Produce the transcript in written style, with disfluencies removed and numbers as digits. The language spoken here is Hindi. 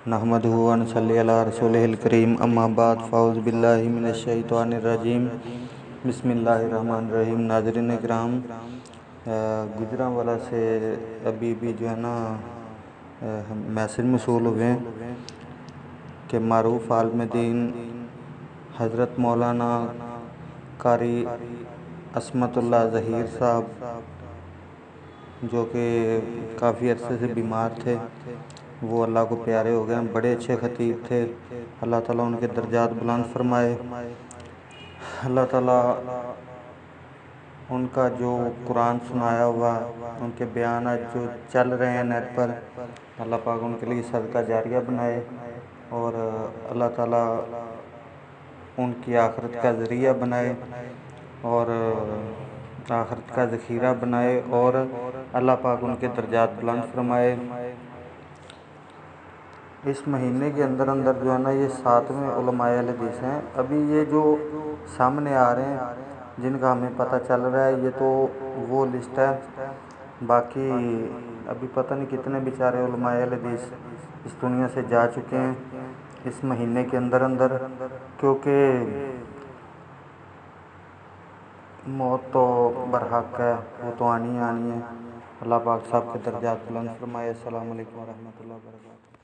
नहमदुहु व नसल्ली अला रसूलिहिल करीम अम्मा बाद फ़ाऊज़ु बिल्लाहि मिनश शैतानिर रजीम बिस्मिल्लाहिर रहमानिर रहीम। नाज़रीन किराम, गुजरांवाला से अभी भी जो है ना मैसेज मसूल हुए हैं कि मारूफ़ आलिम दीन हज़रत मौलाना कारी अस्मतुल्लाह ज़हीर साहब, जो कि काफ़ी अरसे से बीमार थे, वो अल्लाह को प्यारे हो गए हैं। बड़े अच्छे ख़तीब थे, अल्लाह ताला उनके दर्जात बुलंद फरमाए। अल्लाह ताला उनका जो कुरान सुनाया हुआ, उनके बयान आज जो चल रहे हैं नेट पर, अल्लाह पाक उनके लिए सदका जारिया बनाए और अल्लाह ताला उनकी आखिरत का ज़रिया बनाए और आखिरत का ज़ख़ीरा बनाए और अल्लाह पाक उनके दर्जात बुलंद फरमाए। इस महीने के अंदर अंदर जो है ना ये 7वें उलमाए अहले हदीस हैं। अभी ये जो सामने आ रहे हैं जिनका हमें पता चल रहा है, ये तो वो लिस्ट है। बाकी अभी पता नहीं कितने बेचारे उलमाए अहले हदीस इस दुनिया से जा चुके हैं इस महीने के अंदर अंदर, क्योंकि मौत तो बरहक है, वो तो आनी है। अल्लाह पाक साहब के दर्जात बुलंद फरमाए। अस्सलामु अलैकुम व रहमतुल्लाहि व बरकातुहू।